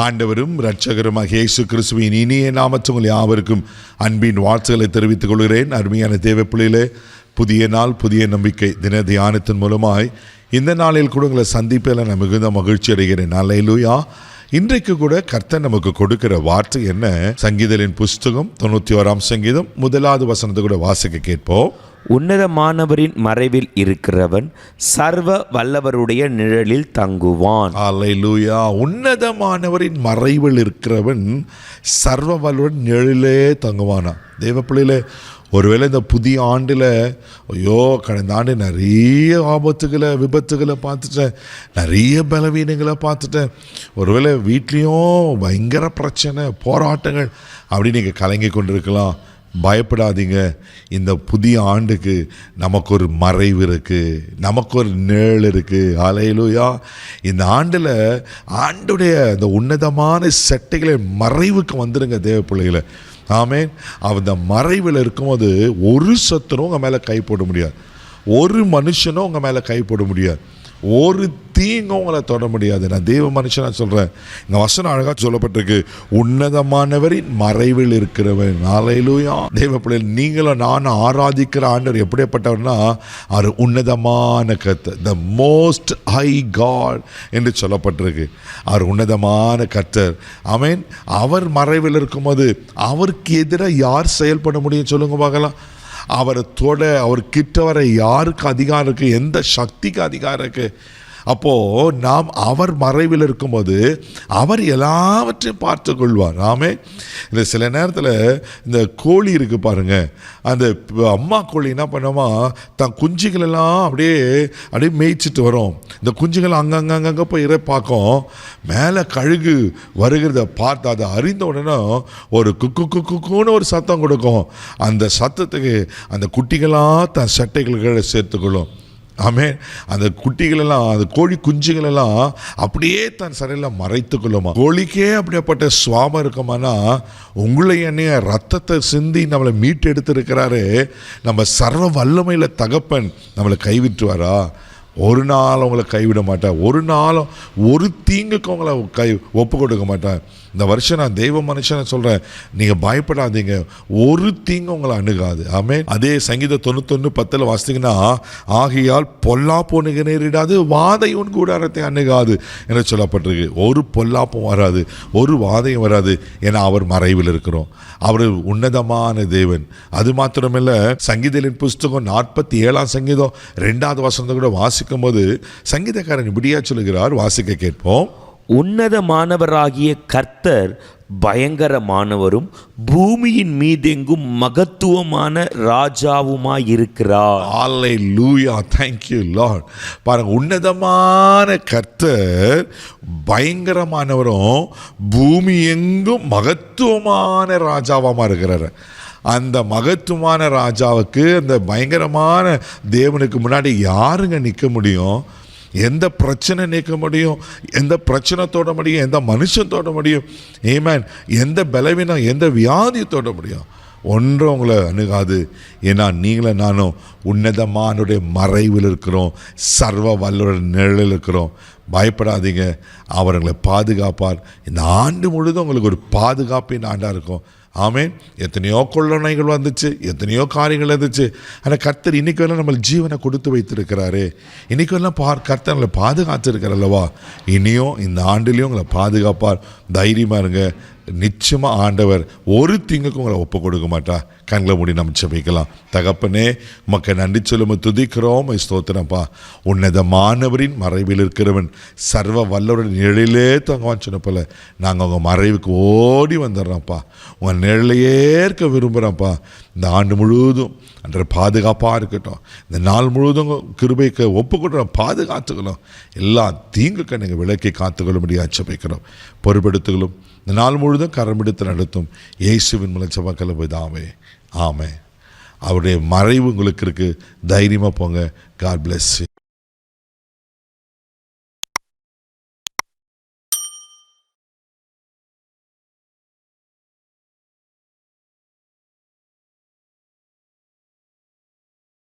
ஆண்டவரும் இரட்சகருமாக இயேசு கிறிஸ்துவின் இனிய நாமத்தில் உங்கள் யாவருக்கும் அன்பின் வாழ்த்துக்களை தெரிவித்துக் கொள்கிறேன். அருமையான தேவ பிள்ளைகளே, புதிய நாள் புதிய நம்பிக்கை தின தியானத்தின் மூலமாய் இந்த நாளில் கூட உங்களை சந்திப்பில் நான் மிகுந்த மகிழ்ச்சி அடைகிறேன். அல்லேலூயா. இன்றைக்கு கூட கர்த்தர் நமக்கு கொடுக்கிற வார்த்தை என்ன? சங்கீதலின் புஸ்தகம் 91 சங்கீதம் 1வது வசனத்தை கூட வாசிக்க கேட்போம். உன்னதமானவரின் மறைவில் இருக்கிறவன் சர்வ வல்லவருடைய நிழலில் தங்குவான். அல்லேலூயா. உன்னதமானவரின் மறைவில் இருக்கிறவன் சர்வ வல்லவரின் நிழலிலே தங்குவானா? தேவ பிள்ளையிலே, ஒருவேளை இந்த புதிய ஆண்டில் ஐயோ கடந்த ஆண்டு நிறைய ஆபத்துகளை விபத்துகளை பார்த்துட்டேன், நிறைய பலவீனங்களை பார்த்துட்டேன், ஒருவேளை வீட்லேயும் பயங்கர பிரச்சனை போராட்டங்கள் அப்படி நீங்கள் கலங்கி கொண்டிருக்கலாம். பயப்படாதீங்க. இந்த புதிய ஆண்டுக்கு நமக்கு ஒரு மறைவு இருக்குது, நமக்கு ஒரு நிழல் இருக்குது. அல்லேலூயா. இந்த ஆண்டில் ஆண்டுடைய இந்த உன்னதமான செட்டைகளை மறைவுக்கு வந்துடுங்க தேவ பிள்ளைகளை. ஆமென். அந்த மறைவில் இருக்கும்போது ஒரு சத்துரும் உங்கள் மேலே கை போட முடியாது, ஒரு மனுஷனும் உங்கள் மேலே கை போட முடியாது, ஒரு தீங்கும் உங்களை தொட முடியாது. நான் தேவ மனுஷனாக சொல்கிறேன். இந்த வசனம் அழகாக சொல்லப்பட்டிருக்கு, உன்னதமானவரின் மறைவில் இருக்கிறவன். அல்லேலூயா. தேவ பிள்ளைகள், நீங்களும் நானும் ஆராதிக்கிற ஆண்டவர் எப்படிப்பட்டவர்னா அவர் உன்னதமான கர்த்தர், த மோஸ்ட் ஹை காட் என்று சொல்லப்பட்டிருக்கு. அவர் உன்னதமான கர்த்தர். ஆமென். அவர் மறைவில் இருக்கும்போது அவருக்கு எதிராக யார் செயல்பட முடியும் சொல்லுங்க பார்க்கலாம்? அவரை தொட, அவர் கிட்ட வர யாருக்கு அதிகாரம் இருக்குது? எந்த சக்திக்கு அதிகாரம் இருக்குது? அப்போது நாம் அவர் மறைவில் இருக்கும்போது அவர் எல்லாவற்றையும் பார்த்து கொள்வார். ஆமே. இந்த சில நேரத்தில் இந்த கோழி இருக்குது பாருங்கள், அந்த அம்மா கோழி என்ன பண்ணுமா, தன் குஞ்சுகளெல்லாம் அப்படியே மேய்ச்சிட்டு வரும். இந்த குஞ்சுகள் அங்கங்கே போய் பார்க்கும். மேலே கழுகு வருகிறத பார்த்து அதை அறிந்த உடனே ஒரு குக்குன்னு ஒரு சத்தம் கொடுக்கும். அந்த சத்தத்துக்கு அந்த குட்டிகளாக தன் சட்டைகளுக்கு சேர்த்துக்கொள்ளும். ஆமென். அந்த குட்டிகளெல்லாம், அந்த கோழி குஞ்சுகளெல்லாம் அப்படியே தன் சரையில் மறைத்து கொள்ளுமா. கோழிக்கே அப்படியேப்பட்ட சுவாபம் இருக்குமானா, உங்களை என்னைய ரத்தத்தை சிந்தி நம்மளை மீட்டு எடுத்திருக்கிறாரு நம்ம சர்வ வல்லமையில் தகப்பன். நம்மளை கைவிட்டுவாரா? ஒரு நாள் உங்களை கைவிட மாட்டேன், ஒரு நாளும் ஒரு தீங்குக்கு உங்களை ஒப்பு கொடுக்க மாட்டேன். இந்த வருஷம் நான் தெய்வ மனுஷனை சொல்கிறேன், நீங்கள் பயப்படாதீங்க, ஒரு தீங்கு உங்களை அணுகாது. ஆமென். அதே சங்கீதம் 91:10 வாசித்தீங்கன்னா, ஆகையால் பொல்லாப்பு நேரிடாது, வாதையும் கூடாரத்தை அணுகாது என்று சொல்லப்பட்டிருக்கு. ஒரு பொல்லாப்பும் வராது, ஒரு வாதையும் வராது. ஏன்னா அவர் மறைவில் இருக்கிறோம். அவர் உன்னதமான தேவன். அது மாத்திரமில்லை, சங்கீதலின் புஸ்தகம் 47 சங்கீதம் 2வது வசனத்தை கூட வாசிக்கும் போது சங்கீதக்காரன் இப்படியா சொல்லுகிறார், வாசிக்க கேட்போம். உன்னதமானவராகிய கர்த்தர் பயங்கரமானவரும் பூமியின் மீதெங்கும் மகத்துவமான ராஜாவுமாயிருக்கிறார். அல்லேலூயா. Thank you Lord. பாருங்க, உன்னதமான கர்த்தர் பயங்கரமானவரும் பூமி எங்கும் மகத்துவமான ராஜாவாக இருக்கிறார். அந்த மகத்துவமான ராஜாவுக்கு, அந்த பயங்கரமான தேவனுக்கு முன்னாடி யாருங்க நிற்க முடியும்? எந்த பிரச்சனை நீக்க முடியும்? எந்த பிரச்சனை தொட முடியும்? எந்த மனுஷன் தொட முடியும்? ஆமென். எந்த பலவீனம், எந்த வியாதி தொட முடியும்? ஒன்றும் உங்களை அணுகாது. ஏன்னா நீங்களும் நானும் உன்னதமானுடைய மறைவில் இருக்கிறோம், சர்வ வல்லவருடைய நிழலில் இருக்கிறோம். பயப்படாதீங்க, அவர்களை பாதுகாப்பார். இந்த ஆண்டு முழுதும் உங்களுக்கு ஒரு பாதுகாப்பின் ஆண்டாக இருக்கும். ஆமென். எத்தனையோ கொள்ளனைகள் வந்துச்சு, எத்தனையோ காரியங்கள் வந்துச்சு. ஆனால் கர்த்தர் இன்னைக்கு வரலாம் நம்ம ஜீவனை கொடுத்து வைத்திருக்கிறாரு. இன்னைக்கு வரலாம் கர்த்தர் நம்மளை பாதுகாத்து இருக்கிறல்லவா? இனியும் இந்த ஆண்டுலேயும் உங்களை பாதுகாப்பார். தைரியமாக இருங்க. நிச்சயமாக ஆண்டவர் ஒரு தீங்குக்கும் உங்களை ஒப்பு கொடுக்க மாட்டா. கண்களை மூடி நம்ம ஜெபிக்கலாம். தகப்பனே, உமக்கு நன்றி சொல்லும துதிக்கிறோம், ஸ்தோத்திரப்பா. உன்னதமானவரின் மறைவில் இருக்கிறவன் சர்வ வல்லவரின் நிழலிலே தங்குவான்னு சொன்ன போல நாங்கள் உங்கள் மறைவுக்கு ஓடி வந்துடுறோம்ப்பா. உங்கள் நிழலையே இருக்க விரும்புகிறோம்ப்பா. இந்த ஆண்டு முழுவதும் அன்ற பாதுகாப்பாக இருக்கட்டும். இந்த நாள் முழுவதும் கிருபைக்கு ஒப்பு கொடுறோம், பாதுகாத்துக்கணும். எல்லா தீங்குக்கு நீங்கள் விலக்கி காத்துக்கொள்ள முடியாது ஜெபிக்கிறோம். பொறுப்பெடுத்துகளும் இந்த நாள் முழுதும் கரமெடுத்து நடத்தும் இயேசுவின் மூலம் ஜெபக்கல போய்தாமே. ஆமென். அவருடைய மறைவு உங்களுக்கு இருக்குது. தைரியமாக போங்க. God bless you.